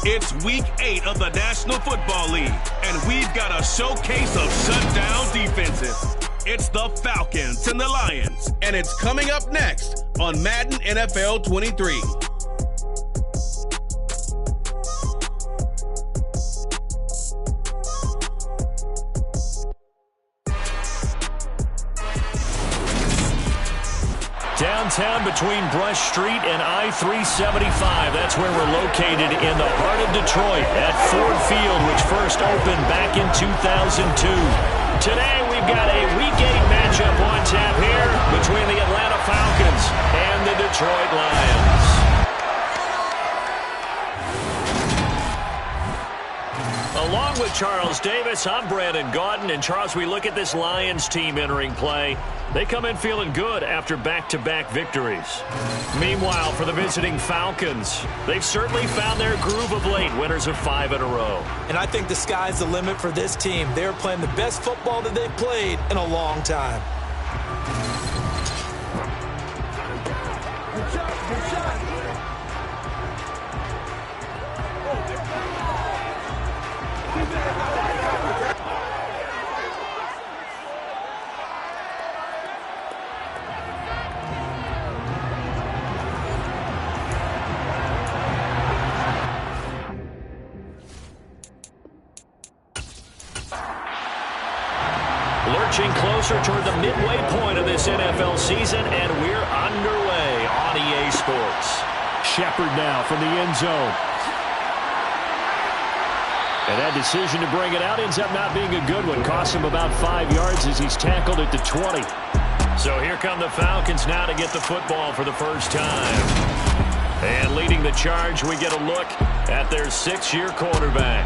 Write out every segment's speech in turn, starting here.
It's week 8 of the National Football League, and we've got a showcase of shutdown defenses. It's the Falcons and the Lions, and it's coming up next on Madden NFL 23. Downtown between Brush Street and I-375. That's where we're located in the heart of Detroit at Ford Field, which first opened back in 2002. Today we've got a Week 8 matchup on tap here between the Atlanta Falcons and the Detroit Lions. Along with Charles Davis, I'm Brandon Gaudin. And Charles, we look at this Lions team entering play. They come in feeling good after back-to-back victories. Meanwhile, for the visiting Falcons, they've certainly found their groove of late, winners of 5 in a row. And I think the sky's the limit for this team. They're playing the best football that they've played in a long time. Lurching closer toward the midway point of this NFL season, and we're underway on EA Sports. Shepard now from the end zone. And that decision to bring it out ends up not being a good one. Costs him about 5 yards as he's tackled at the 20. So here come the Falcons now to get the football for the first time. And leading the charge, we get a look at their 6-year quarterback.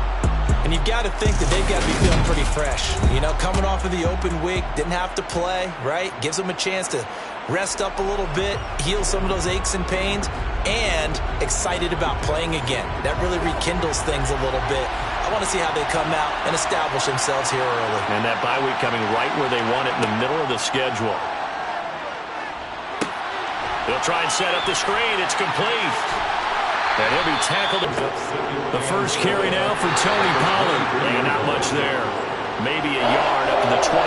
And you've got to think that they've got to be feeling pretty fresh. You know, coming off of the open week, didn't have to play, right? Gives them a chance to rest up a little bit, heal some of those aches and pains, and excited about playing again. That really rekindles things a little bit. I want to see how they come out and establish themselves here early. And that bye week coming right where they want it in the middle of the schedule. They'll try and set up the screen. It's complete. And he'll be tackled. The first carry now for Tony Pollard. And not much there. Maybe a yard up to the 24.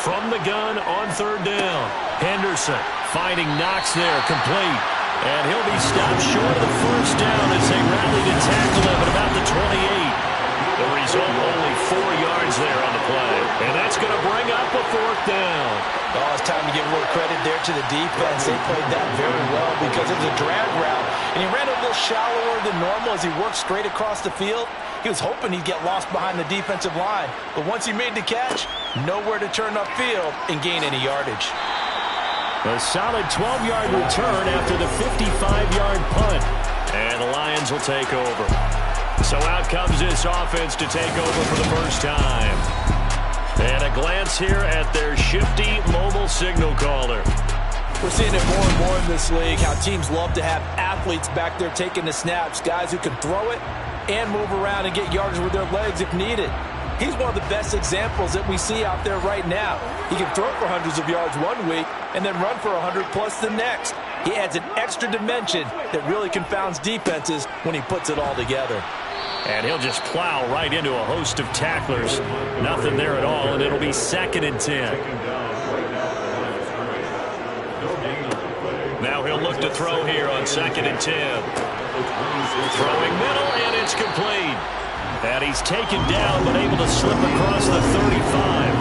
From the gun on third down. Henderson finding Knox there, complete. And he'll be stopped short of the first down as they rally to tackle him at about the 28. The result, only 4 yards there on the play. And that's going to bring up a 4th down. Oh, it's time to give a little credit there to the defense. They played that very well because it was a drag route. And he ran a little shallower than normal as he worked straight across the field. He was hoping he'd get lost behind the defensive line. But once he made the catch, nowhere to turn upfield and gain any yardage. A solid 12-yard return after the 55-yard punt. And the Lions will take over. So out comes this offense to take over for the first time. And a glance here at their shifty mobile signal caller. We're seeing it more and more in this league, how teams love to have athletes back there taking the snaps, guys who can throw it and move around and get yardage with their legs if needed. He's one of the best examples that we see out there right now. He can throw for hundreds of yards one week and then run for 100+ the next. He adds an extra dimension that really confounds defenses when he puts it all together. And he'll just plow right into a host of tacklers. Nothing there at all, and it'll be 2nd and 10. Now he'll look to throw here on 2nd and 10. Throwing middle, and it's complete. And he's taken down, but able to slip across the 35.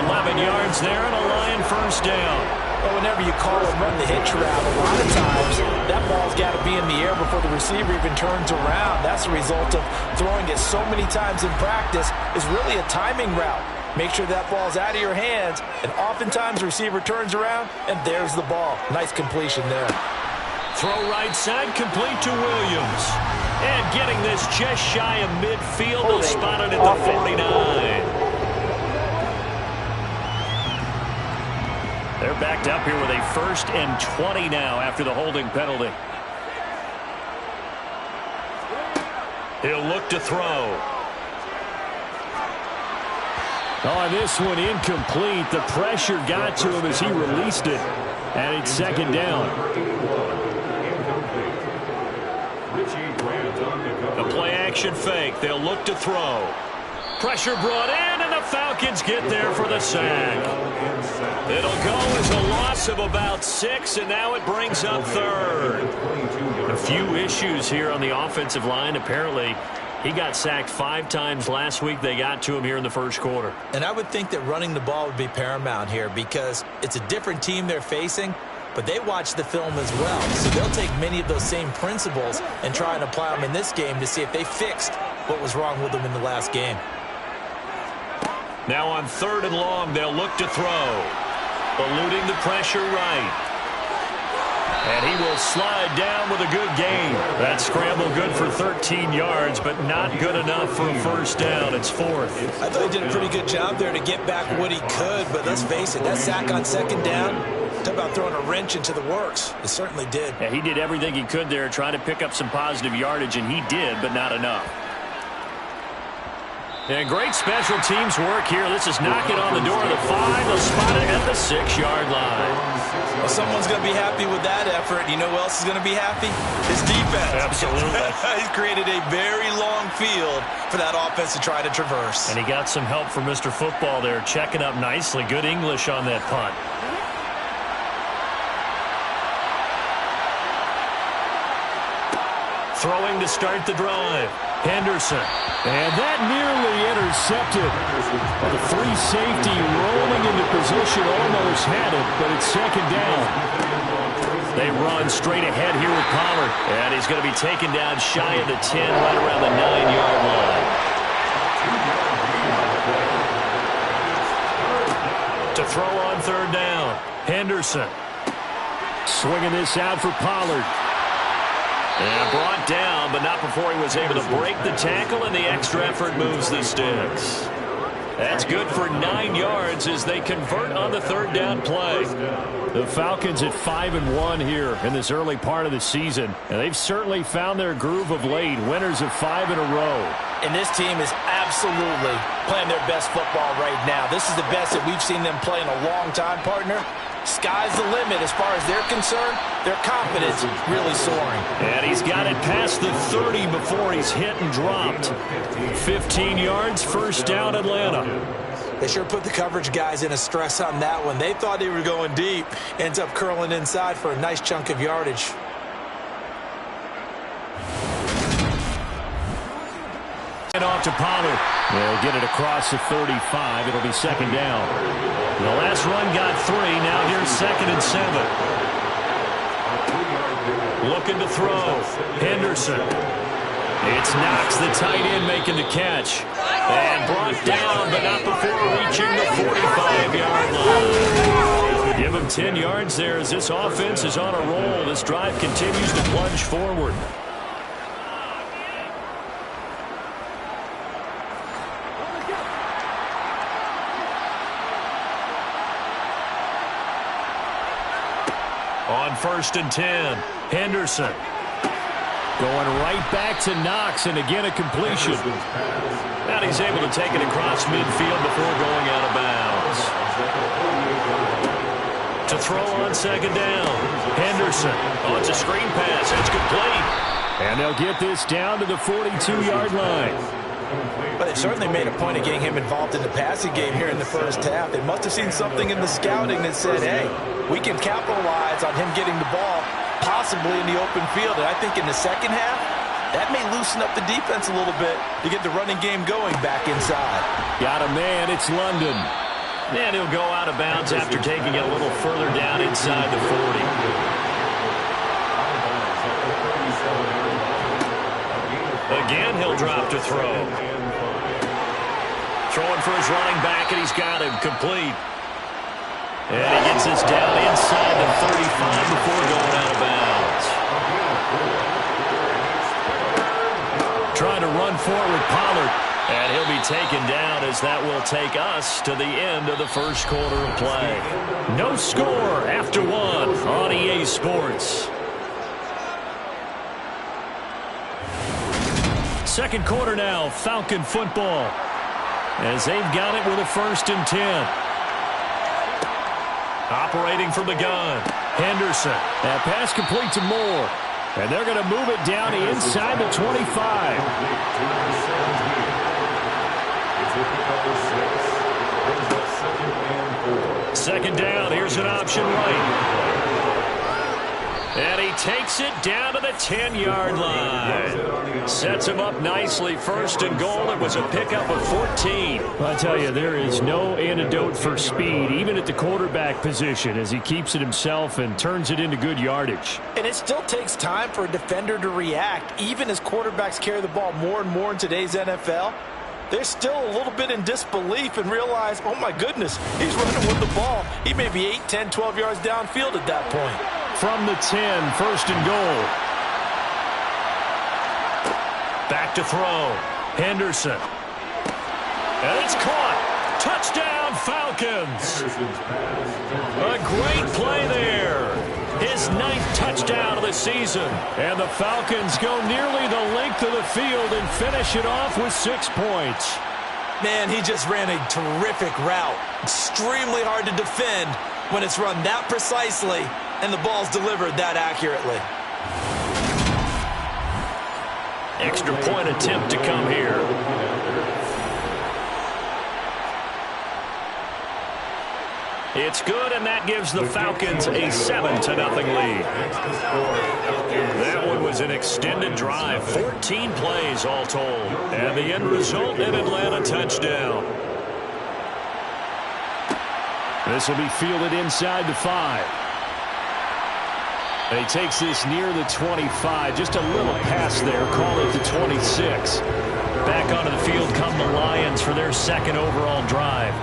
11 yards there, and a Lion first down. But whenever you call and run the hitch route, a lot of times that ball's got to be in the air before the receiver even turns around. That's the result of throwing it so many times in practice. Is really a timing route. Make sure that ball's out of your hands, and oftentimes the receiver turns around, and there's the ball. Nice completion there. Throw right side, complete to Williams. And getting this just shy of midfield, they'll spot it at the 49. They're backed up here with a 1st and 20 now after the holding penalty. He'll look to throw. On this one, incomplete. The pressure got to him as he released it. And it's second down. The play-action fake. They'll look to throw. Pressure brought in, and the Falcons get there for the sack. It'll go as a loss of about 6, and now it brings up third. A few issues here on the offensive line. Apparently, he got sacked 5 times last week. They got to him here in the first quarter. And I would think that running the ball would be paramount here because it's a different team they're facing, but they watch the film as well. So they'll take many of those same principles and try and apply them in this game to see if they fixed what was wrong with them in the last game. Now on 3rd and long, they'll look to throw. Eluding the pressure right. And he will slide down with a good gain. That scramble good for 13 yards, but not good enough for a first down. It's 4th. I thought he did a pretty good job there to get back what he could, but let's face it, that sack on 2nd down, talk about throwing a wrench into the works. It certainly did. Yeah, he did everything he could there, trying to pick up some positive yardage, and he did, but not enough. And great special teams work here. This is knocking on the door of the 5. They'll spot it at the 6-yard line. Well, someone's going to be happy with that effort. You know who else is going to be happy? His defense. Absolutely. He's created a very long field for that offense to try to traverse. And he got some help from Mr. Football there, checking up nicely. Good English on that punt. Throwing to start the drive. Henderson. And that nearly intercepted. The free safety rolling into position, almost had it, but it's 2nd down. They run straight ahead here with Pollard. And he's going to be taken down shy of the 10, right around the 9-yard line. To throw on 3rd down. Henderson. Swinging this out for Pollard. And brought down, but not before he was able to break the tackle, and the extra effort moves the sticks. That's good for 9 yards as they convert on the 3rd down play. The Falcons at 5-1 here in this early part of the season, and they've certainly found their groove of late, winners of 5 in a row. And this team is absolutely playing their best football right now. This is the best that we've seen them play in a long time, partner. Sky's the limit as far as they're concerned. Their confidence really soaring. And he's got it past the 30 before he's hit and dropped. 15 yards, first down, Atlanta. They sure put the coverage guys in a stress on that one. They thought they were going deep. Ends up curling inside for a nice chunk of yardage. And off to Pollard. They'll get it across the 35. It'll be 2nd down. The last run got 3. Now here's 2nd and 7. Looking to throw. Henderson. It's Knox, the tight end, making the catch. And brought down, but not before reaching the 45-yard line. Give him 10 yards there as this offense is on a roll. This drive continues to plunge forward. On 1st and 10, Henderson. Going right back to Knox, and again a completion. And he's able to take it across midfield before going out of bounds. To throw on 2nd down, Henderson. Oh, it's a screen pass. It's complete. And they'll get this down to the 42-yard line. But they certainly made a point of getting him involved in the passing game here in the first half. They must have seen something in the scouting that said, hey, we can capitalize on him getting the ball possibly in the open field. And I think in the second half, that may loosen up the defense a little bit to get the running game going back inside. Got a man, it's London. And he'll go out of bounds after taking it a little further down inside the 40. Again, he'll drop to throw. Throwing for his running back, and he's got him complete. And he gets this down inside the 35 before going out of bounds. Trying to run forward with Pollard. And he'll be taken down as that will take us to the end of the first quarter of play. No score after 1 on EA Sports. Second quarter now, Falcon football. As they've got it with a 1st and 10. Operating from the gun. Henderson. That pass complete to Moore. And they're going to move it down inside the 25. Second down. Here's an option right. And he takes it down to the 10-yard line. Sets him up nicely. First and goal. It was a pickup of 14. Well, I tell you, there is no antidote for speed, even at the quarterback position, as he keeps it himself and turns it into good yardage. And it still takes time for a defender to react. Even as quarterbacks carry the ball more and more in today's NFL, they're still a little bit in disbelief and realize, oh my goodness, he's running with the ball. He may be 8, 10, 12 yards downfield at that point. From the 10, first and goal. Back to throw. Henderson. And it's caught. Touchdown, Falcons. A great play there. His 9th touchdown of the season. And the Falcons go nearly the length of the field and finish it off with 6 points. Man, he just ran a terrific route. Extremely hard to defend when it's run that precisely and the ball's delivered that accurately. Extra point attempt to come here. It's good, and that gives the Falcons a 7-0 lead. That one was an extended drive, 14 plays all told. And the end result, an Atlanta touchdown. This will be fielded inside the 5. And he takes this near the 25. Just a little pass there. Call it the 26. Back onto the field come the Lions for their 2nd overall drive.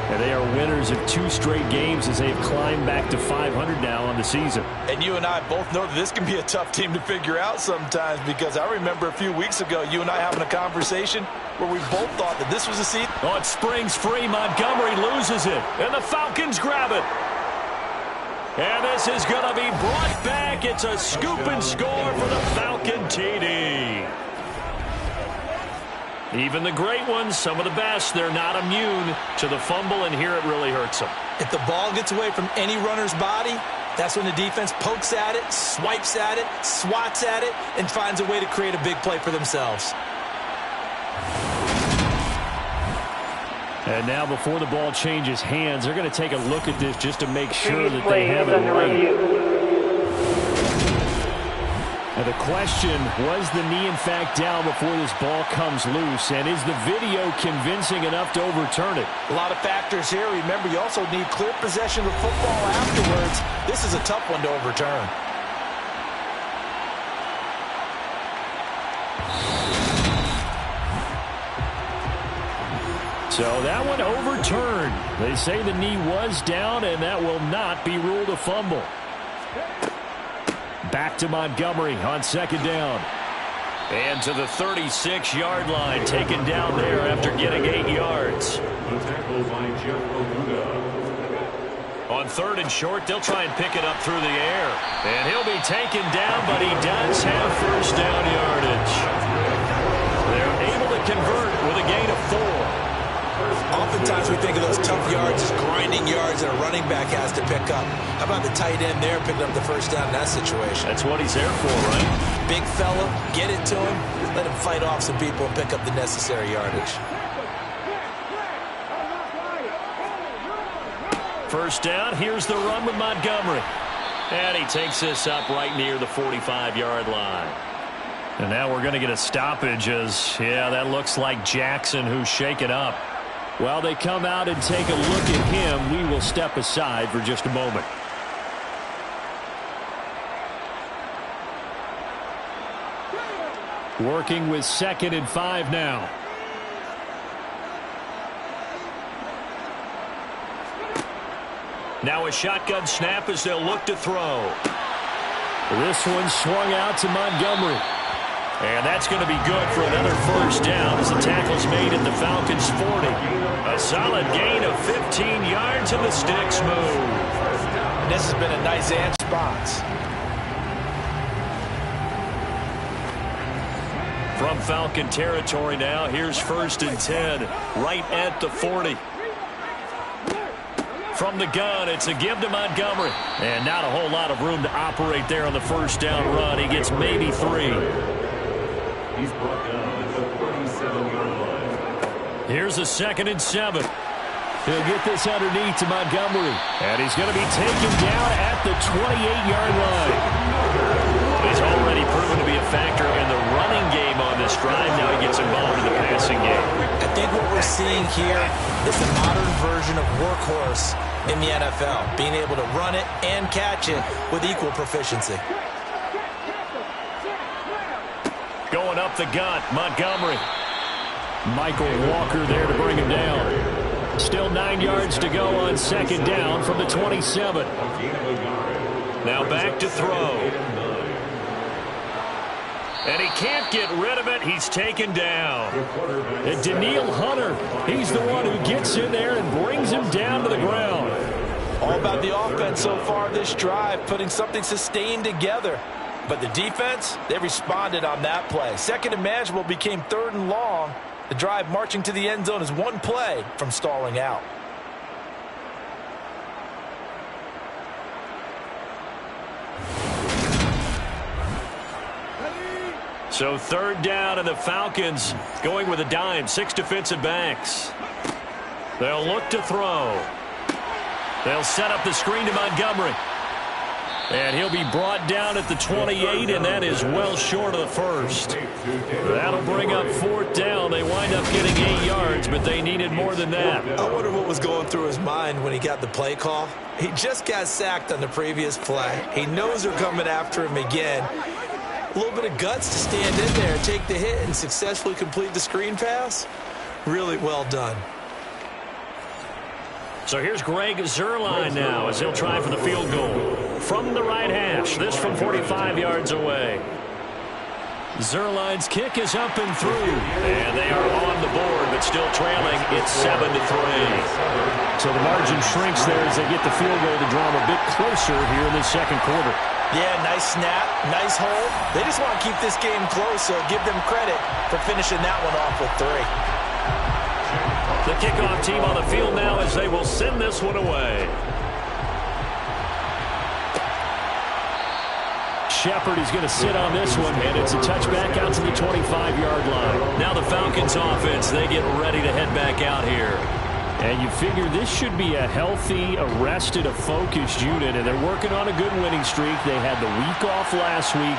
And they are winners of 2 straight games as they've climbed back to 500 now on the season. And you and I both know that this can be a tough team to figure out sometimes, because I remember a few weeks ago you and I having a conversation where we both thought that this was a season. Oh, it springs free. Montgomery loses it. And the Falcons grab it. And this is going to be brought back. It's a scoop and score for the Falcon TD. Even the great ones, some of the best, they're not immune to the fumble, and here it really hurts them. If the ball gets away from any runner's body, that's when the defense pokes at it, swipes at it, swats at it, and finds a way to create a big play for themselves. And now before the ball changes hands, they're going to take a look at this just to make sure that they have it right. And the question, was the knee in fact down before this ball comes loose? And is the video convincing enough to overturn it? A lot of factors here. Remember, you also need clear possession of football afterwards. This is a tough one to overturn. So that one overturned. They say the knee was down, and that will not be ruled a fumble. Back to Montgomery on 2nd down. And to the 36-yard line, taken down there after getting 8 yards. On 3rd and short, they'll try and pick it up through the air. And he'll be taken down, but he does have first down yardage. They're able to convert with a gain of 4. Oftentimes we think of those tough yards as grinding yards that a running back has to pick up. How about the tight end there picking up the first down in that situation? That's what he's there for, right? Big fella, get it to him, let him fight off some people and pick up the necessary yardage. First down, here's the run with Montgomery. And he takes this up right near the 45-yard line. And now we're going to get a stoppage as, yeah, that looks like Jackson who's shaken up. While they come out and take a look at him, we will step aside for just a moment. Working with 2nd and 5 now. Now a shotgun snap as they'll look to throw. This one swung out to Montgomery. And that's going to be good for another first down as the tackle's made at the Falcons' 40. A solid gain of 15 yards and the sticks move. This has been a nice and response. From Falcon territory now, here's 1st and 10, right at the 40. From the gun, it's a give to Montgomery. And not a whole lot of room to operate there on the first down run. He gets maybe 3. He's brought down at the 47-yard line. Here's a 2nd and 7. He'll get this underneath to Montgomery. And he's going to be taken down at the 28-yard line. He's already proven to be a factor in the running game on this drive. Now he gets involved in the passing game. I think what we're seeing here is the modern version of workhorse in the NFL, being able to run it and catch it with equal proficiency. Going up the gut, Montgomery. Michael Walker there to bring him down. Still 9 yards to go on 2nd down from the 27. Now back to throw. And he can't get rid of it. He's taken down. And Danielle Hunter, he's the one who gets in there and brings him down to the ground. All about the offense so far this drive, putting something sustained together. But the defense, they responded on that play. 2nd and manageable became 3rd and long. The drive marching to the end zone is 1 play from stalling out. So 3rd down, and the Falcons going with a dime. 6 defensive backs. They'll look to throw. They'll set up the screen to Montgomery. And he'll be brought down at the 28, and that is well short of the first. That'll bring up 4th down. They wind up getting 8 yards, but they needed more than that. I wonder what was going through his mind when he got the play call. He just got sacked on the previous play. He knows they're coming after him again. A little bit of guts to stand in there, take the hit, and successfully complete the screen pass. Really well done. So here's Greg Zuerlein now as he'll try for the field goal. From the right hash, this from 45 yards away. Zuerlein's kick is up and through. And they are on the board, but still trailing. It's 7-3. So the margin shrinks there as they get the field goal to draw them a bit closer here in the 2nd quarter. Yeah, nice snap, nice hold. They just want to keep this game close, so give them credit for finishing that one off with 3. The kickoff team on the field now as they will send this one away. Shepard is going to sit on this one, and it's a touchback out to the 25-yard line. Now the Falcons offense, they get ready to head back out here. And you figure this should be a healthy, arrested, a focused unit, and they're working on a good winning streak. They had the week off last week.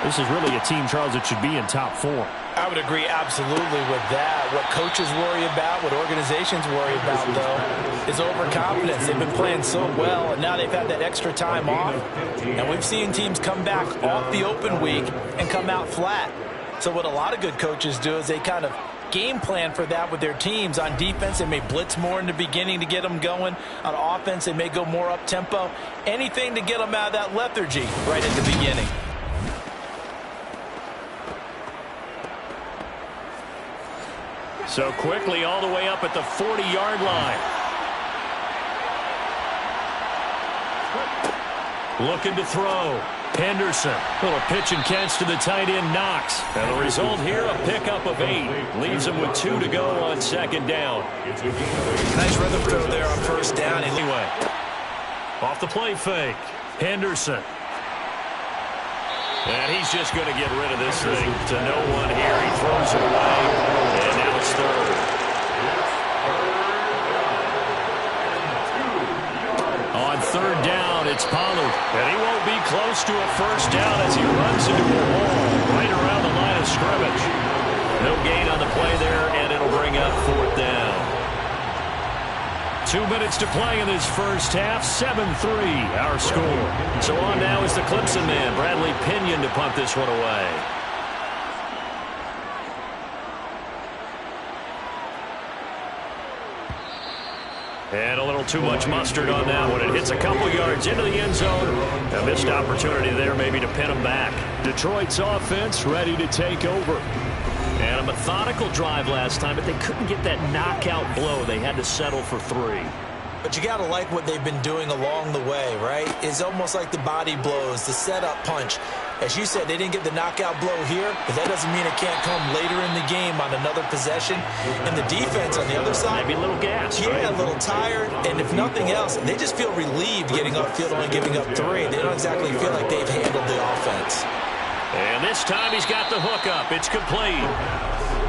This is really a team, Charles, that should be in top 4. I would agree absolutely with that. What coaches worry about, what organizations worry about, though, is overconfidence. They've been playing so well, and now they've had that extra time off. And we've seen teams come back off the open week and come out flat. So what a lot of good coaches do is they kind of game plan for that with their teams. On defense, they may blitz more in the beginning to get them going. On offense, they may go more up-tempo. Anything to get them out of that lethargy right at the beginning. So quickly all the way up at the 40-yard line. Looking to throw. Henderson. Little pitch and catch to the tight end, Knox. And the result here, a pickup of 8. Leaves him with 2 to go on 2nd down. Nice rhythm throw there on 1st down. Anyway, off the play fake. Henderson. And he's just going to get rid of this thing to no one here. He throws it away. And now it's 3rd. On 3rd down, it's Pollard. And he won't be close to a 1st down as he runs into a wall right around the line of scrimmage. No gain on the play there, and it'll bring up 4th down. 2 minutes to play in this first half. 7-3, our score. So on now is the Clemson man, Bradley Pinion, to punt this one away. And a little too much mustard on that one. It hits a couple yards into the end zone. A missed opportunity there maybe to pin them back. Detroit's offense ready to take over. And a methodical drive last time, but they couldn't get that knockout blow. They had to settle for 3. But you got to like what they've been doing along the way, right? It's almost like the body blows, the setup punch. As you said, they didn't get the knockout blow here, but that doesn't mean it can't come later in the game on another possession. And the defense on the other side, maybe a little gas, yeah, right? A little tired. And if nothing else, they just feel relieved getting upfield, only giving up 3. They don't exactly feel like they've handled the offense. And this time he's got the hook up. It's complete.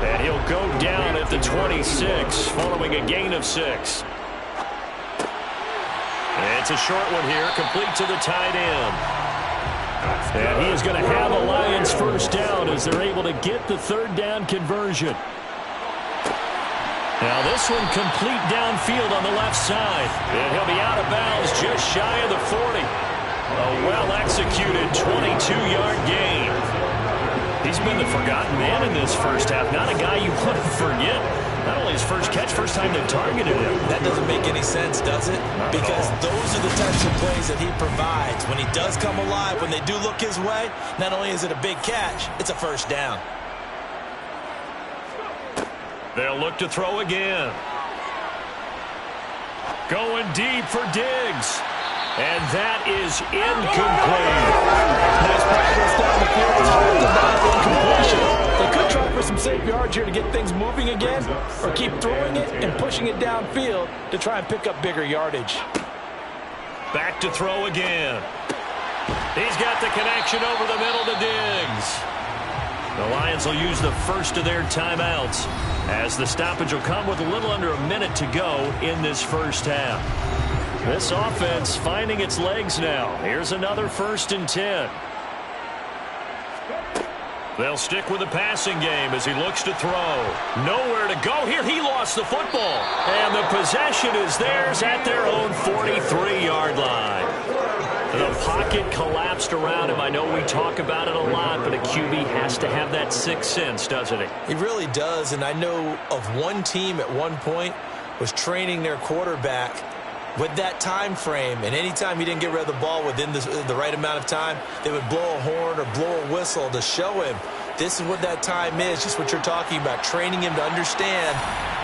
And he'll go down at the 26 following a gain of 6. It's a short one here, complete to the tight end. And he is going to have a Lions first down as they're able to get the 3rd down conversion. Now this one complete downfield on the left side. And he'll be out of bounds just shy of the 40. A well-executed 22-yard gain. He's been the forgotten man in this first half. Not a guy you want to forget. Not only his first catch, first time they targeted him. That doesn't make any sense, does it? Because those are the types of plays that he provides. When he does come alive, when they do look his way, not only is it a big catch, it's a first down. They'll look to throw again. Going deep for Diggs. And that is incomplete. Nice progress down the field. It's hard to battle incompletion. They could try for some safe yards here to get things moving again, or keep throwing it and pushing it downfield to try and pick up bigger yardage. Back to throw again. He's got the connection over the middle to Diggs. The Lions will use the first of their timeouts as the stoppage will come with a little under a minute to go in this first half. This offense finding its legs now. Here's another 1st and 10. They'll stick with the passing game as he looks to throw. Nowhere to go here. He lost the football. And the possession is theirs at their own 43-yard line. The pocket collapsed around him. I know we talk about it a lot, but a QB has to have that 6th sense, doesn't he? He really does, and I know of one team at one point was training their quarterback with that time frame, and anytime he didn't get rid of the ball within the right amount of time, they would blow a horn or blow a whistle to show him this is what that time is, just what you're talking about, training him to understand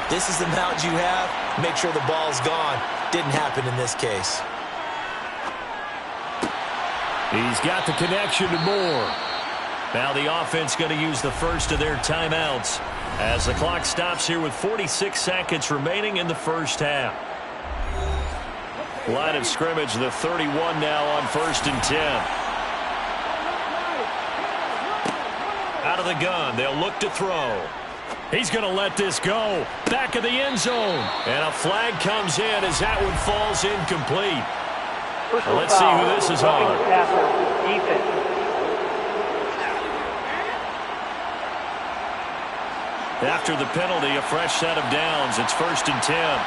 this is the amount you have, make sure the ball's gone. Didn't happen in this case. He's got the connection to Moore. Now the offense going to use the first of their timeouts as the clock stops here with 46 seconds remaining in the first half. Line of scrimmage, the 31 now on 1st and 10. Out of the gun, they'll look to throw. He's going to let this go. Back of the end zone. And a flag comes in as that one falls incomplete. Well, let's see who this is on. After the penalty, a fresh set of downs. It's 1st and 10.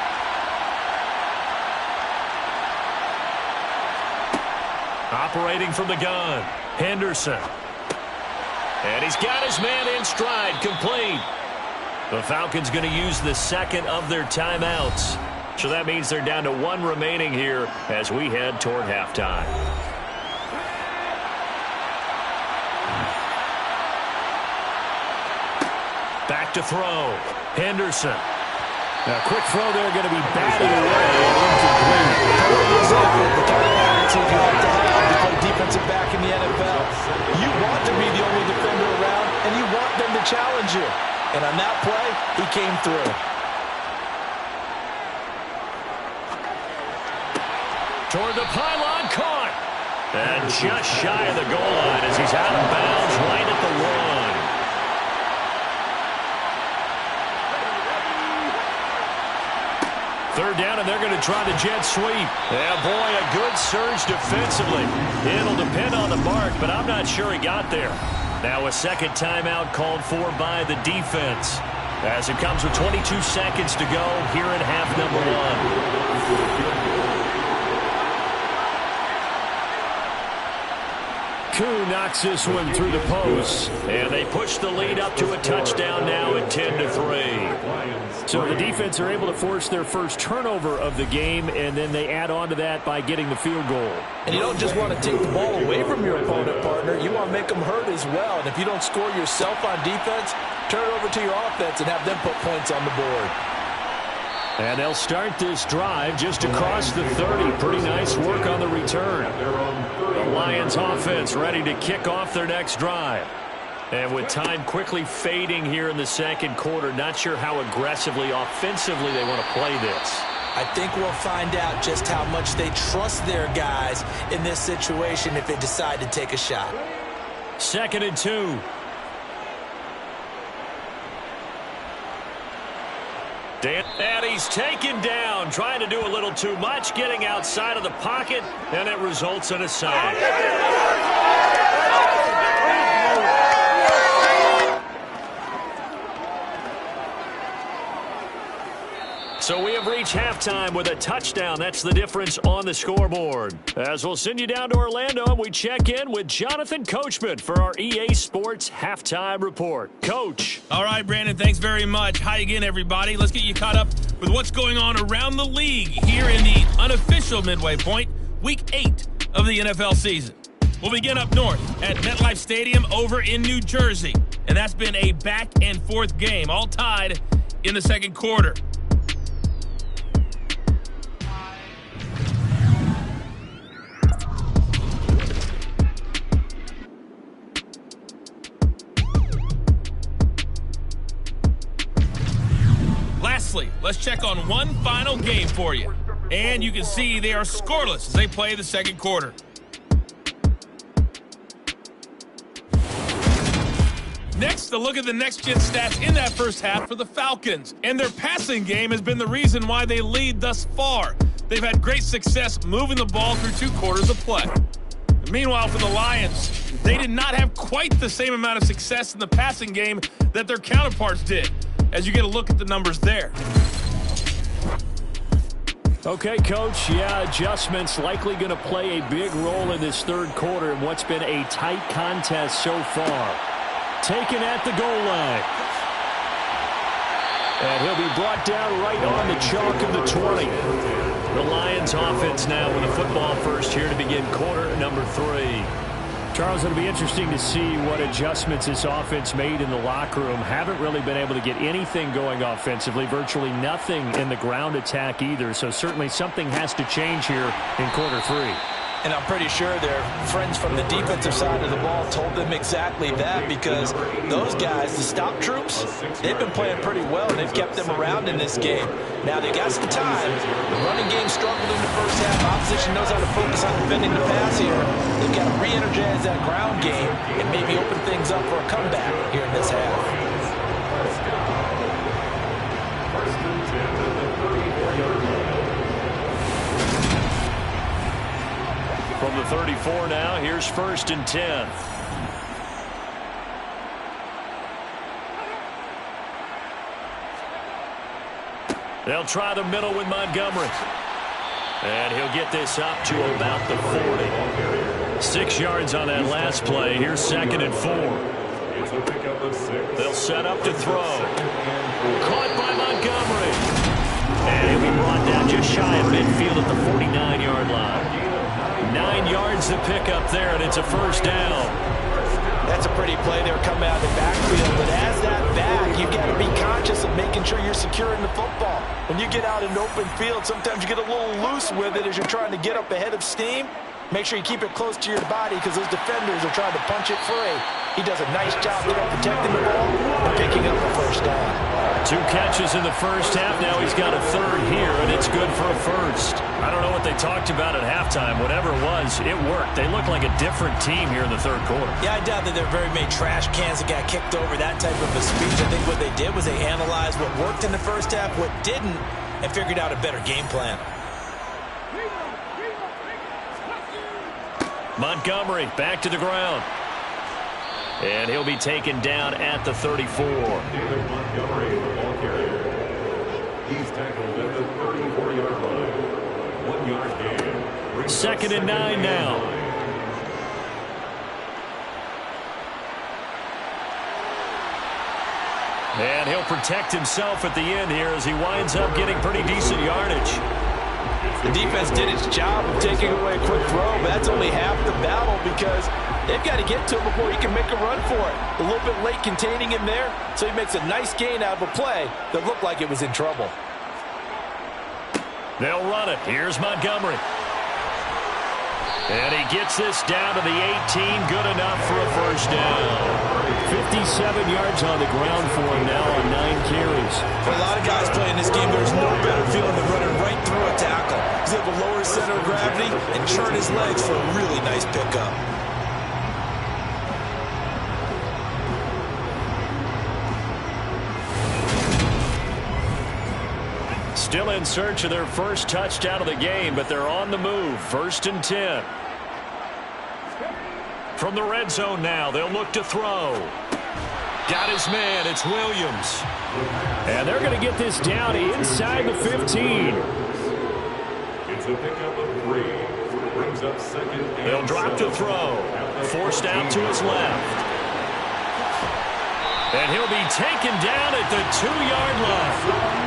Operating from the gun, Henderson. And he's got his man in stride, complete. The Falcons going to use the 2nd of their timeouts. So that means they're down to 1 remaining here as we head toward halftime. Back to throw, Henderson. Now, quick throw there, going to be batted away and incomplete. Example of the kind of attitude you have to have to play defensive back in the NFL. You want to be the only defender around, and you want them to challenge you. And on that play, he came through. Toward the pylon, caught. And just shy of the goal line as he's out of bounds right at the 1. Third down, and they're going to try the jet sweep. Yeah, boy, a good surge defensively. It'll depend on the mark, but I'm not sure he got there. Now a 2nd timeout called for by the defense as it comes with 22 seconds to go here in half number 1. Koo knocks this one through the post, and they push the lead up to a touchdown now at 10-3. So the defense are able to force their first turnover of the game, and then they add on to that by getting the field goal. And you don't just want to take the ball away from your opponent, partner. You want to make them hurt as well. And if you don't score yourself on defense, turn it over to your offense and have them put points on the board. And they'll start this drive just across the 30. Pretty nice work on the return. The Lions offense ready to kick off their next drive. And with time quickly fading here in the second quarter, not sure how aggressively, offensively they want to play this. I think we'll find out just how much they trust their guys in this situation if they decide to take a shot. 2nd and 2. And he's taken down, trying to do a little too much, getting outside of the pocket, and it results in a sack. So we have reached halftime with a touchdown. That's the difference on the scoreboard. As we'll send you down to Orlando, and we check in with Jonathan Coachman for our EA Sports Halftime Report. Coach. All right, Brandon, thanks very much. Hi again, everybody. Let's get you caught up with what's going on around the league here in the unofficial midway point, Week 8 of the NFL season. We'll begin up north at MetLife Stadium over in New Jersey. And that's been a back-and-forth game, all tied in the second quarter. Lastly, let's check on one final game for you. And you can see they are scoreless as they play the second quarter. Next, a look at the next-gen stats in that first half for the Falcons. And their passing game has been the reason why they lead thus far. They've had great success moving the ball through 2 quarters of play. Meanwhile, for the Lions, they did not have quite the same amount of success in the passing game that their counterparts did, as you get a look at the numbers there. Okay, Coach, adjustments likely going to play a big role in this third quarter in what's been a tight contest so far. Taken at the goal line. And he'll be brought down right on the chalk of the 20. The Lions offense now with the football first here to begin quarter number 3. Charles, it'll be interesting to see what adjustments this offense made in the locker room. Haven't really been able to get anything going offensively, virtually nothing in the ground attack either. So certainly something has to change here in quarter 3. And I'm pretty sure their friends from the defensive side of the ball told them exactly that, because those guys, the stop troops, they've been playing pretty well, and they've kept them around in this game. Now, they got some time. The running game struggled in the first half. Opposition knows how to focus on defending the pass here. They've got to re-energize that ground game and maybe open things up for a comeback here in this half. From the 34 now, here's 1st and 10. They'll try the middle with Montgomery. And he'll get this up to about the 40. 6 yards on that last play. Here's 2nd and 4. They'll set up to throw. Caught by Montgomery. And he'll be brought down just shy of midfield at the 49-yard line. 9 yards to pick up there, and it's a first down. That's a pretty play there coming out of the backfield, but as that back, you've got to be conscious of making sure you're securing the football. When you get out in open field, sometimes you get a little loose with it as you're trying to get up ahead of steam. Make sure you keep it close to your body, because those defenders are trying to punch it free. He does a nice job there protecting the ball and picking up the first down. 2 catches in the first half. Now he's got a 3rd here, and it's good for a first. I don't know what they talked about at halftime. Whatever it was, it worked. They look like a different team here in the third quarter. Yeah, I doubt that there are very many trash cans that got kicked over, that type of a speech. I think what they did was they analyzed what worked in the first half, what didn't, and figured out a better game plan. Montgomery back to the ground. And he'll be taken down at the 34. He's tackled at the 34-yard line. 1 yard gain. 2nd and 9 now. And he'll protect himself at the end here as he winds up getting pretty decent yardage. The defense did its job of taking away a quick throw, but that's only half the battle, because they've got to get to him before he can make a run for it. A little bit late containing him there, so he makes a nice gain out of a play that looked like it was in trouble. They'll run it. Here's Montgomery. And he gets this down to the 18. Good enough for a first down. 57 yards on the ground for him now on 9 carries. For a lot of guys playing this game, there's no better feeling than running right through a tackle. He's able to lower his center of gravity and churn his legs for a really nice pickup. Still in search of their first touchdown of the game, but they're on the move. 1st and 10. From the red zone now, they'll look to throw. Got his man, it's Williams. And they're going to get this down inside the 15. It's a pickup of 3. Brings up 2nd. They'll drop to throw. Forced out to his left. And he'll be taken down at the 2-yard line.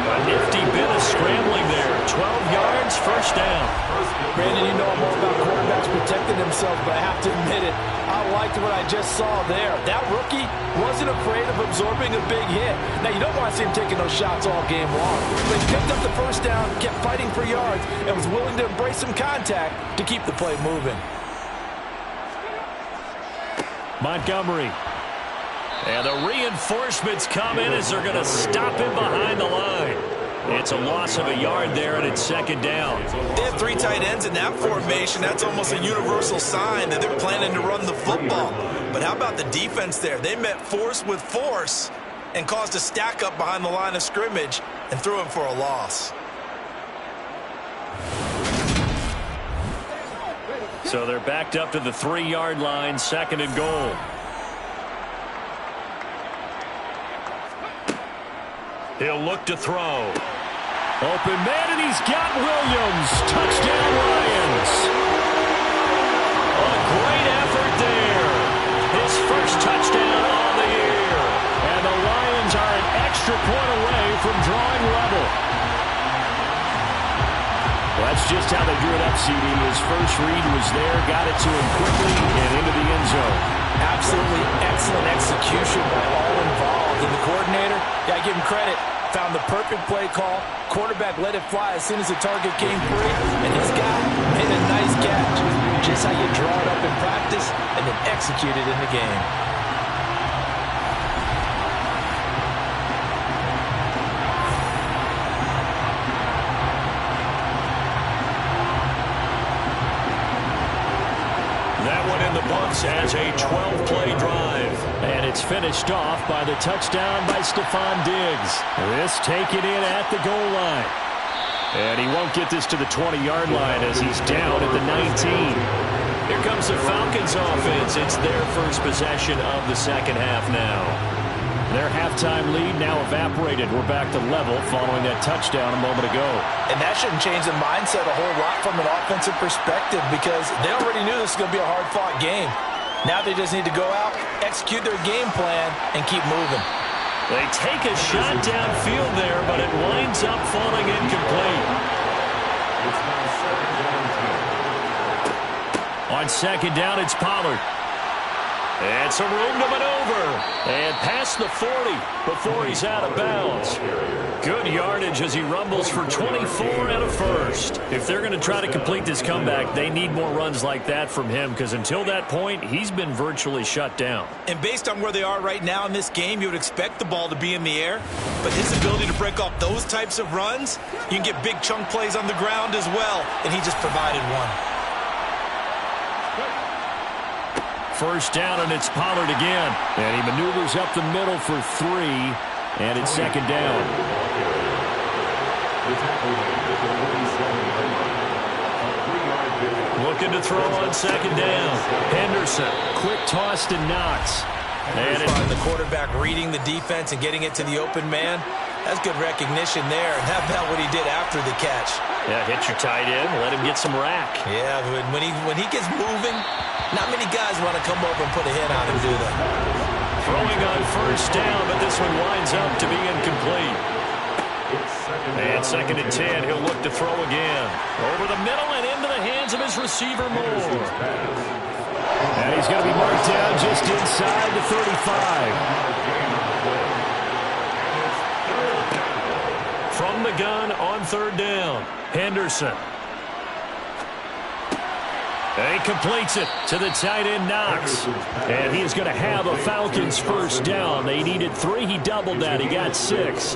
A nifty bit of scrambling there. 12 yards, first down. Brandon, you know more about quarterbacks protecting themselves, but I have to admit it, I liked what I just saw there. That rookie wasn't afraid of absorbing a big hit. Now, you don't want to see him taking those shots all game long, but he picked up the first down, kept fighting for yards, and was willing to embrace some contact to keep the play moving. Montgomery. And the reinforcements come in as they're going to stop him behind the line. It's a loss of a yard there, and it's 2nd down. They have 3 tight ends in that formation. That's almost a universal sign that they're planning to run the football. But how about the defense there? They met force with force and caused a stack up behind the line of scrimmage and threw him for a loss. So they're backed up to the 3-yard line, 2nd and goal. He'll look to throw. Open man, and he's got Williams. Touchdown, Lions. A great effort there. His first touchdown on the year. And the Lions are an extra point away from drawing level. Well, that's just how they drew it up, CD. His first read was there, got it to him quickly, and into the end zone. Absolutely excellent execution by all involved. And the coordinator, got to give him credit, found the perfect play call. Quarterback let it fly as soon as the target came free, and his guy made a nice catch. Just how you draw it up in practice and then execute it in the game. As a 12-play drive. And it's finished off by the touchdown by Stephon Diggs. This taken in at the goal line. And he won't get this to the 20-yard line as he's down at the 19. Here comes the Falcons offense. It's their first possession of the second half now. Their halftime lead now evaporated. We're back to level following that touchdown a moment ago. And that shouldn't change the mindset a whole lot from an offensive perspective because they already knew this was going to be a hard-fought game. Now they just need to go out, execute their game plan, and keep moving. They take a shot downfield there, but it winds up falling incomplete. On 2nd down, it's Pollard. And some room to maneuver. And past the 40 before he's out of bounds. Good yardage as he rumbles for 24 and a first. If they're going to try to complete this comeback, they need more runs like that from him because until that point, he's been virtually shut down. And based on where they are right now in this game, you would expect the ball to be in the air. But his ability to break off those types of runs, you can get big chunk plays on the ground as well. And he just provided one. First down, and it's Pollard again. And he maneuvers up the middle for 3, and it's 2nd down. Looking to throw on 2nd down. Henderson, quick toss to Knox. And the quarterback reading the defense and getting it to the open man. That's good recognition there. And how about what he did after the catch? Yeah, hit your tight end, let him get some rack. Yeah, when he gets moving, not many guys want to come over and put a hit on him, do they? Throwing on first down, but this one winds up to be incomplete. And 2nd and 10, he'll look to throw again. Over the middle and into the hands of his receiver, Moore. And he's going to be marked down just inside the 35. From the the gun on third down. Henderson. And he completes it to the tight end, Knox. And he is going to have a Falcons first down. They needed 3. He doubled that. He got 6.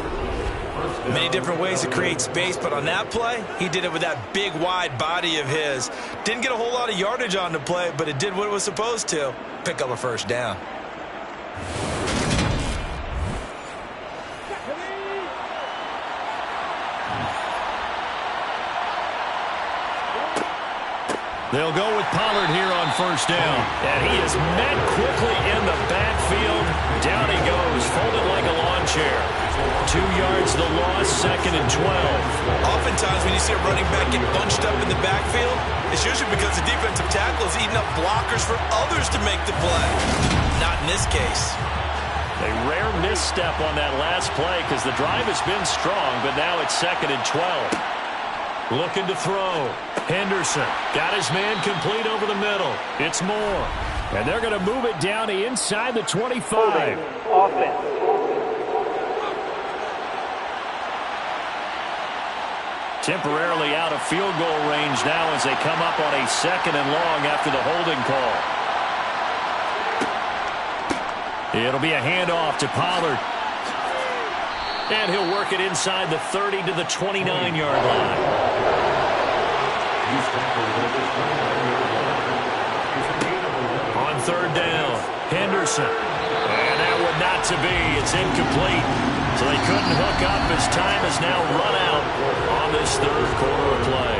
Many different ways to create space, but on that play, he did it with that big, wide body of his. Didn't get a whole lot of yardage on the play, but it did what it was supposed to. Pick up a first down. They'll go with Pollard here on first down. And he is met quickly in the backfield. Down he goes, folded like a lawn chair. 2 yards the loss, 2nd and 12. Oftentimes when you see a running back get bunched up in the backfield, it's usually because the defensive tackle is eating up blockers for others to make the play. Not in this case. A rare misstep on that last play because the drive has been strong, but now it's 2nd and 12. Looking to throw. Henderson got his man complete over the middle. It's Moore. And they're going to move it down to inside the 25. Offense. Temporarily out of field goal range now as they come up on a 2nd and long after the holding call. It'll be a handoff to Pollard. And he'll work it inside the 30 to the 29-yard line. On third down, Henderson. And that would not to be. It's incomplete. So they couldn't hook up as time has now run out on this third quarter of play.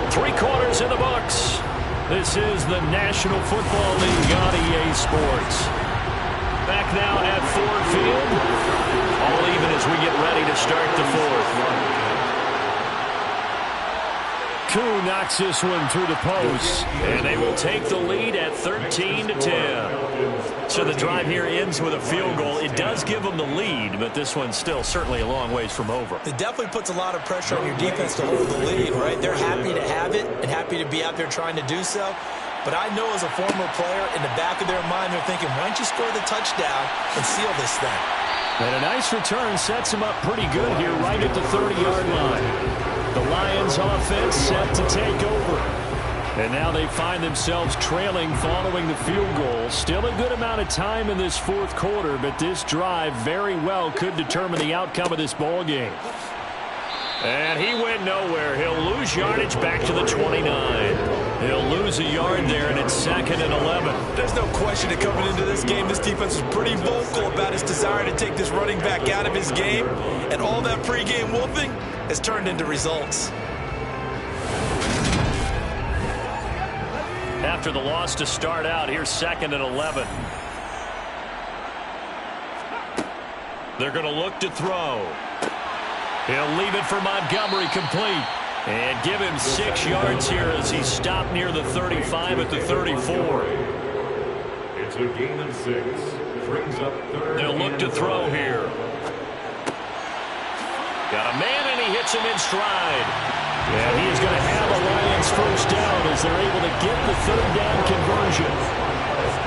3 quarters in the books. This is the National Football League on EA Sports. Back now at Ford Field. All even as we get ready to start the fourth. Koo knocks this one through the post. And they will take the lead at 13-10. So the drive here ends with a field goal. It does give them the lead, but this one's still certainly a long ways from over. It definitely puts a lot of pressure on your defense to hold the lead, right? They're happy to have it and happy to be out there trying to do so. But I know as a former player, in the back of their mind, they're thinking, why don't you score the touchdown and seal this thing? And a nice return sets them up pretty good here right at the 30-yard line. The Lions offense set to take over. And now they find themselves trailing following the field goal. Still a good amount of time in this fourth quarter, but this drive very well could determine the outcome of this ball game. And he went nowhere. He'll lose yardage back to the 29. He'll lose a yard there, and it's 2nd and 11. There's no question that coming into this game, this defense was pretty vocal about his desire to take this running back out of his game. And all that pregame wolfing has turned into results. After the loss to start out, here's 2nd and 11. They're going to look to throw. He'll leave it for Montgomery complete. And give him 6 yards here as he stopped near the 35 at the 34. It's a gain of 6. Brings up third. They'll look to throw here. Got a man and he hits him in stride. And he is going to have a Lions first down as they're able to get the third down conversion.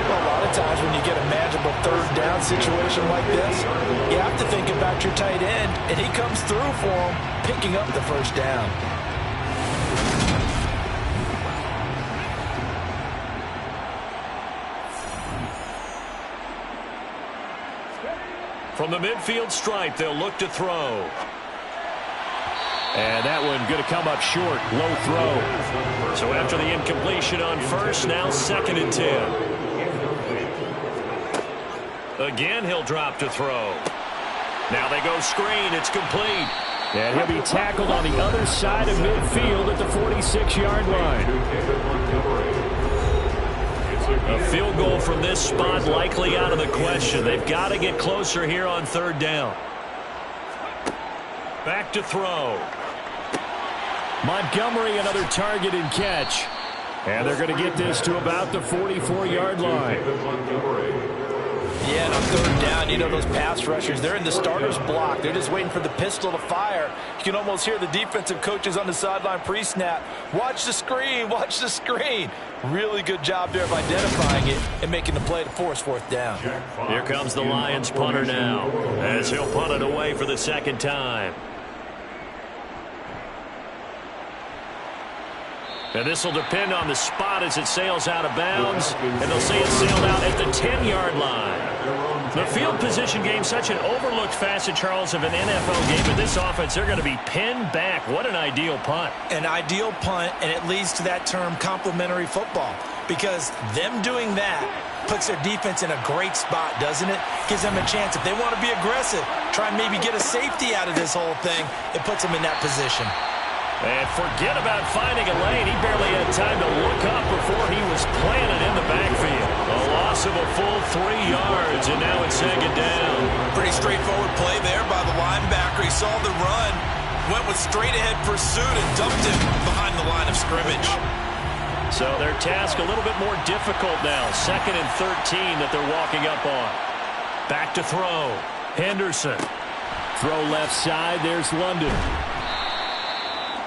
Well, a lot of times when you get a manageable third down situation like this, you have to think about your tight end, and he comes through for him, picking up the first down. From the midfield stripe, they'll look to throw. And that one going to come up short, low throw. So after the incompletion on first, now 2nd and 10. Again, he'll drop to throw. Now they go screen. It's complete. And he'll be tackled on the other side of midfield at the 46-yard line. A field goal from this spot likely out of the question. They've got to get closer here on third down. Back to throw. Montgomery, another target and catch. And they're going to get this to about the 44-yard line. Yeah, and on third down, you know those pass rushers, they're in the starter's block. They're just waiting for the pistol to fire. You can almost hear the defensive coaches on the sideline pre-snap. Watch the screen, watch the screen. Really good job there of identifying it and making the play to force fourth down. Here comes the Lions punter now as he'll punt it away for the second time. And this will depend on the spot as it sails out of bounds. And they'll say it sailed out at the 10-yard line. The field position game, such an overlooked facet, Charles, of an NFL game. But this offense, they're going to be pinned back. What an ideal punt. An ideal punt, and it leads to that term complementary football. Because them doing that puts their defense in a great spot, doesn't it? Gives them a chance. If they want to be aggressive, try and maybe get a safety out of this whole thing, it puts them in that position. And forget about finding a lane. He barely had time to look up before he was planted in the backfield. A loss of a full 3 yards, and now it's second down. Pretty straightforward play there by the linebacker. He saw the run, went with straight-ahead pursuit, and dumped him behind the line of scrimmage. So their task a little bit more difficult now. 2nd and 13 that they're walking up on. Back to throw. Henderson. Throw left side. There's London.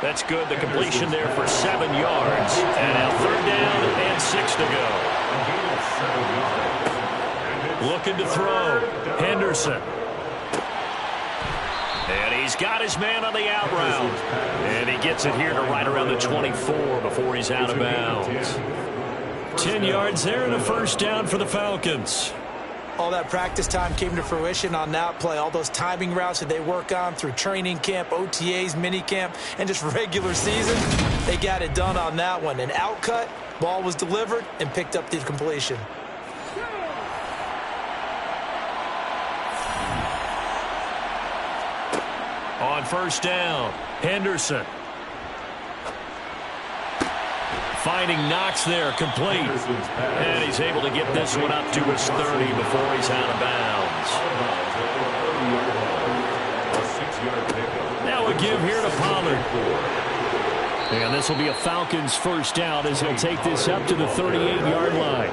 That's good. The completion there for 7 yards. And now 3rd down and 6 to go. Looking to throw. Henderson. And he's got his man on the out route. And he gets it here to right around the 24 before he's out of bounds. 10 yards there and a first down for the Falcons. All that practice time came to fruition on that play. All those timing routes that they work on through training camp, OTAs, minicamp, and just regular season, they got it done on that one. An outcut, ball was delivered, and picked up the completion. On first down, Henderson. Finding Knox there, complete. And he's able to get this one up to his 30 before he's out of bounds. Now a give here to Pollard. And this will be a Falcons first down as he'll take this up to the 38-yard line.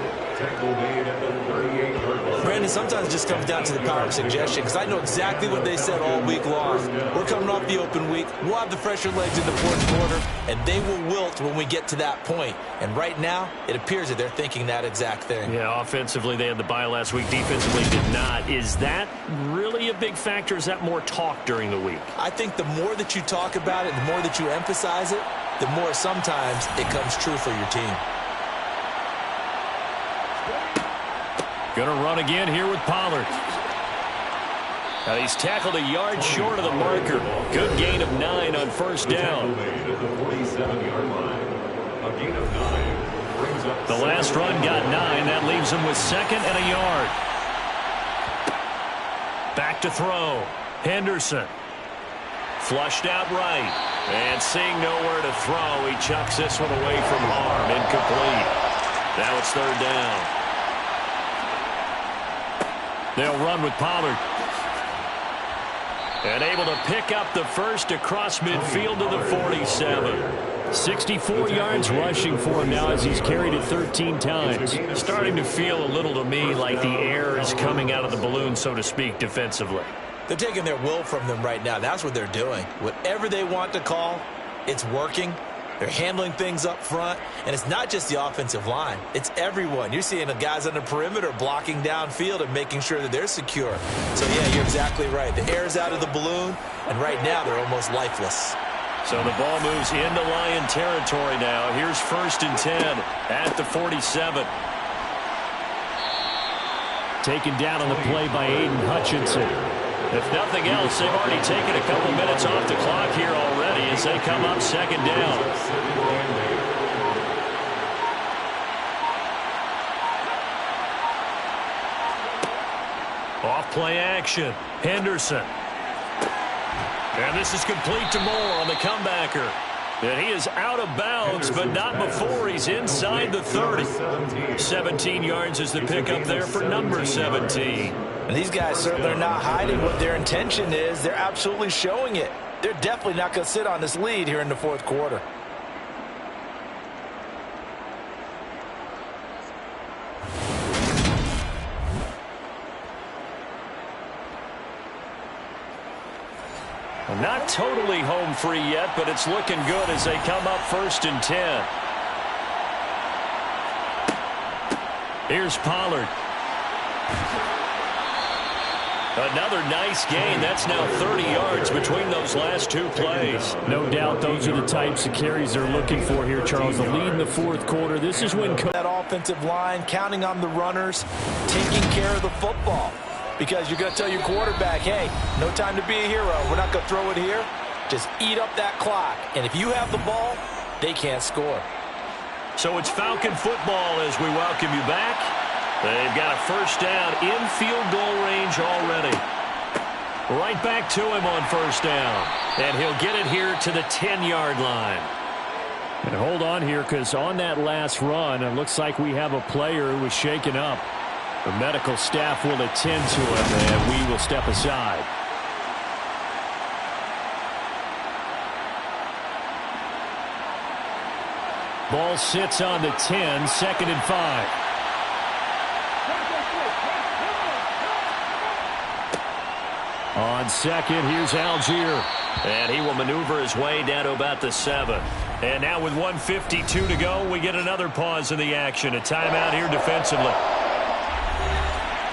Brandon, sometimes it just comes down to the power of suggestion, because I know exactly what they said all week long. We're coming off the open week. We'll have the fresher legs in the fourth quarter, and they will wilt when we get to that point. And right now, it appears that they're thinking that exact thing. Yeah, offensively, they had the bye last week. Defensively, did not. Is that really a big factor? Is that more talk during the week? I think the more that you talk about it, the more that you emphasize it, the more sometimes it comes true for your team. Going to run again here with Pollard. Now he's tackled a yard short of the marker. Good gain of 9 on first down. The last run got 9. That leaves him with 2nd and a yard. Back to throw. Henderson. Flushed out right. And seeing nowhere to throw, he chucks this one away from harm. Incomplete. Now it's 3rd down. They'll run with Pollard. And able to pick up the first across midfield to the 47. 64 yards rushing for him now as he's carried it 13 times. Starting to feel a little to me like the air is coming out of the balloon, so to speak, defensively. They're taking their will from them right now. That's what they're doing. Whatever they want to call, it's working. They're handling things up front, and it's not just the offensive line. It's everyone. You're seeing the guys on the perimeter blocking downfield and making sure that they're secure. So, yeah, you're exactly right. The air's out of the balloon, and right now they're almost lifeless. So the ball moves into Lion territory now. Here's 1st and 10 at the 47. Taken down on the play by Aiden Hutchinson. If nothing else, they've already taken a couple minutes off the clock here already as they come up 2nd down. Off play action. Henderson. And this is complete to Moore on the comebacker. And he is out of bounds, but not before he's inside the 30. 17 yards is the pickup there for number 17. And these guys certainly are not hiding what their intention is. They're absolutely showing it. They're definitely not going to sit on this lead here in the fourth quarter. Not totally home free yet, but it's looking good as they come up 1st and 10. Here's Pollard. Another nice gain. That's now 30 yards between those last two plays. No doubt those are the types of carries they're looking for here, Charles. The lead in the fourth quarter. This is when that offensive line, counting on the runners, taking care of the football. Because you're going to tell your quarterback, hey, no time to be a hero. We're not going to throw it here. Just eat up that clock. And if you have the ball, they can't score. So it's Falcon football as we welcome you back. They've got a first down in field goal range already. Right back to him on first down. And he'll get it here to the 10-yard line. And hold on here, because on that last run, it looks like we have a player who was shaken up. The medical staff will attend to him, and we will step aside. Ball sits on the 10, 2nd and 5. On second, here's Algier. And he will maneuver his way down to about the 7. And now with 1:52 to go, we get another pause in the action. A timeout here defensively.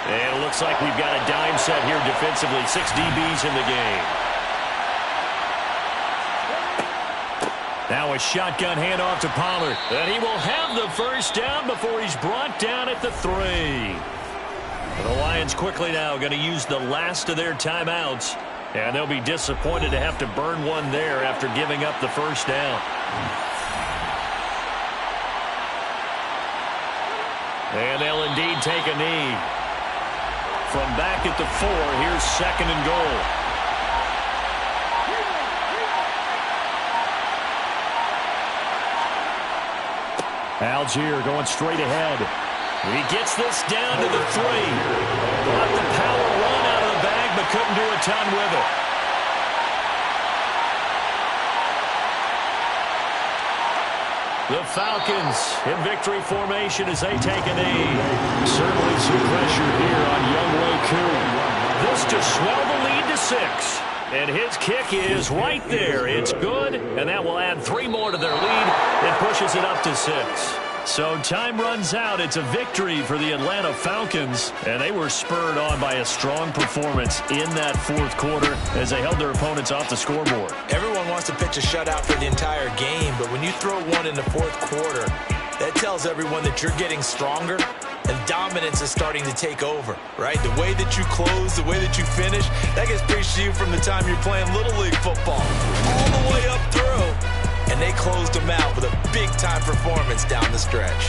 And it looks like we've got a dime set here defensively. 6 DBs in the game. Now a shotgun handoff to Pollard. And he will have the first down before he's brought down at the 3. The Lions quickly now going to use the last of their timeouts. And they'll be disappointed to have to burn one there after giving up the first down. And they'll indeed take a knee. From back at the 4, here's 2nd and goal. Algier going straight ahead. He gets this down to the 3. Got the power run out of the bag, but couldn't do a ton with it. The Falcons in victory formation as they take a knee. Certainly some pressure here on Younghoe Koo. This to swell the lead to 6. And his kick is right there. It's good, and that will add 3 more to their lead. It pushes it up to 6. So time runs out. It's a victory for the Atlanta Falcons, and they were spurred on by a strong performance in that fourth quarter as they held their opponents off the scoreboard. Everyone wants to pitch a shutout for the entire game, but when you throw one in the fourth quarter, that tells everyone that you're getting stronger and dominance is starting to take over, right? The way that you close, the way that you finish, that gets preached to you from the time you're playing Little League football all the way up through. And they closed them out with a big-time performance down the stretch.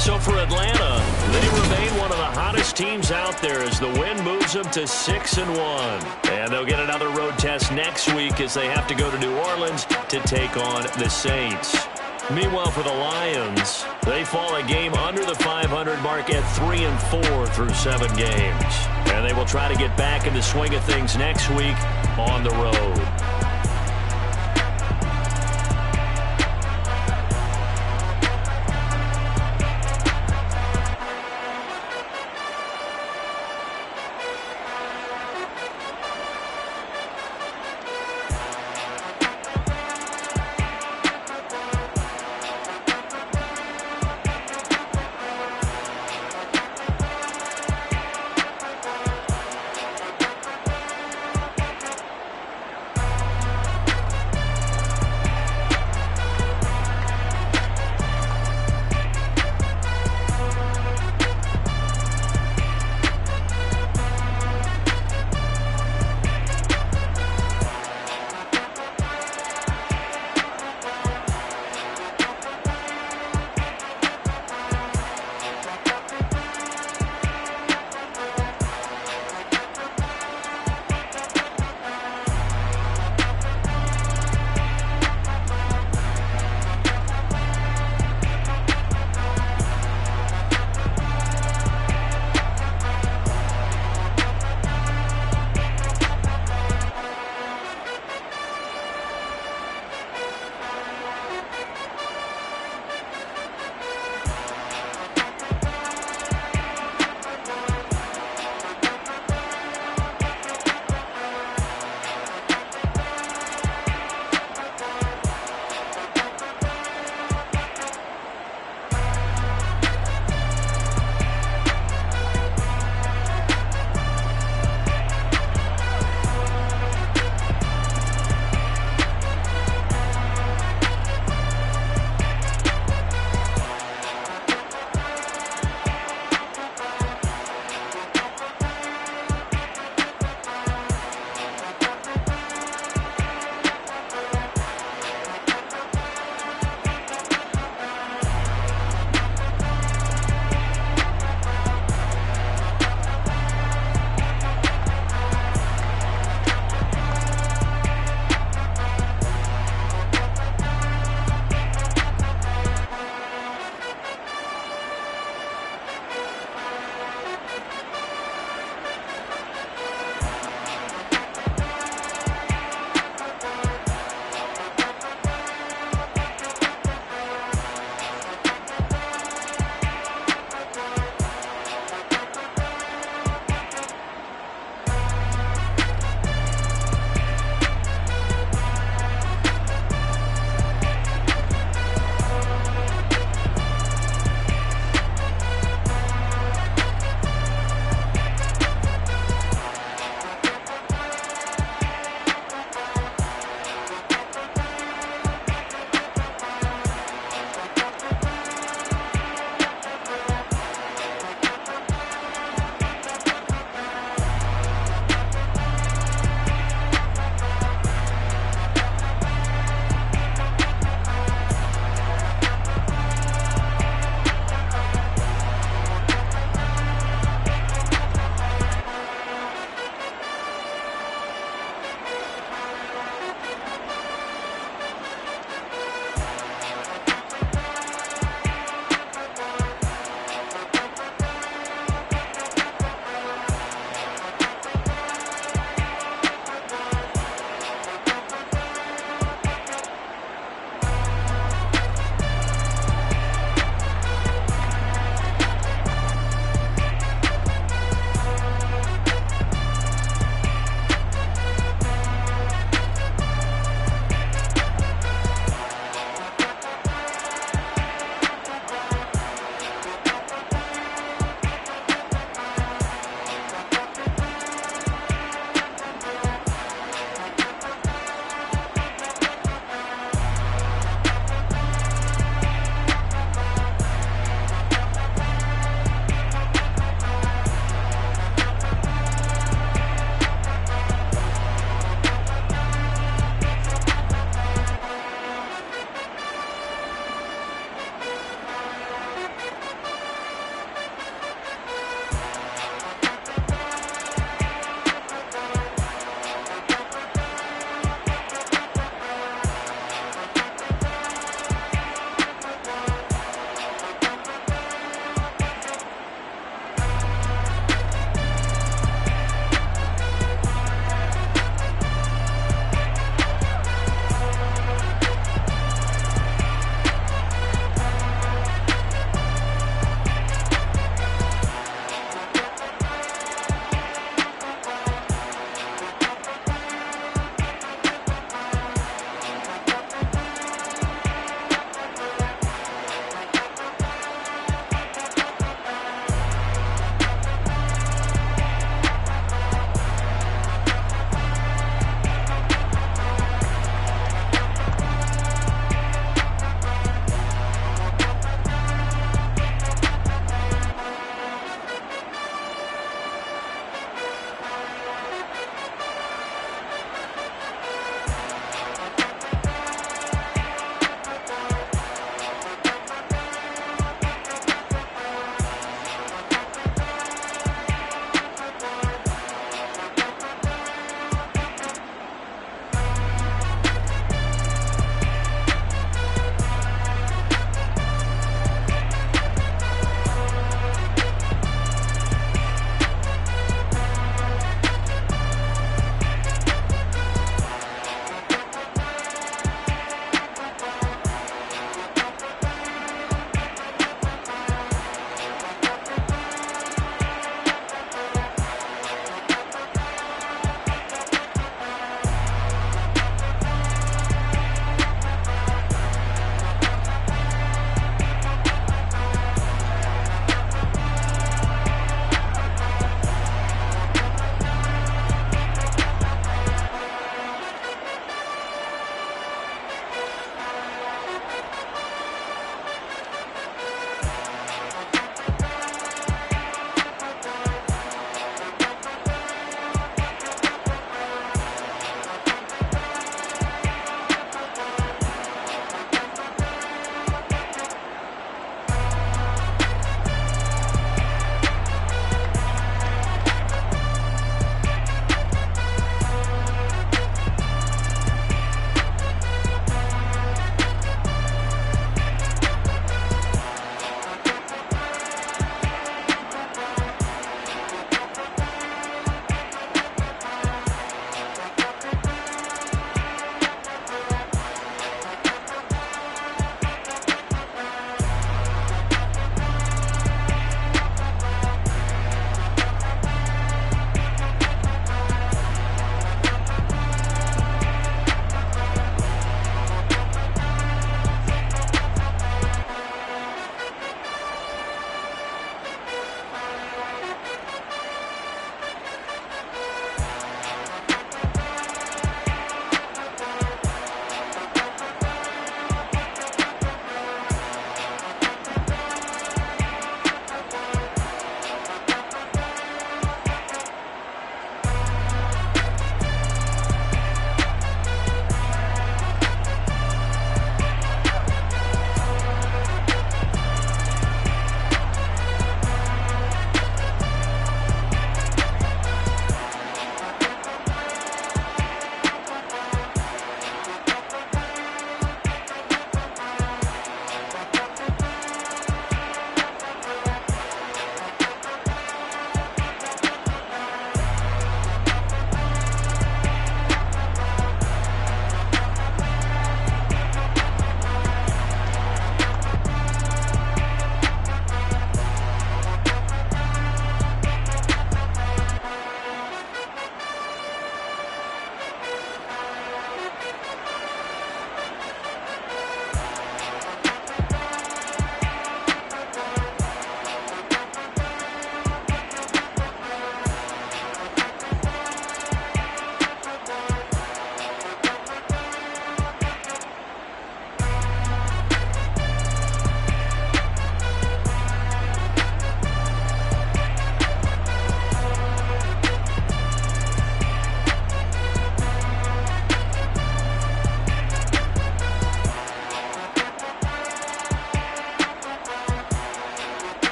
So for Atlanta, they remain one of the hottest teams out there as the win moves them to 6-1. And they'll get another road test next week as they have to go to New Orleans to take on the Saints. Meanwhile, for the Lions, they fall a game under the 500 mark at 3-4 through 7 games. And they will try to get back in the swing of things next week on the road.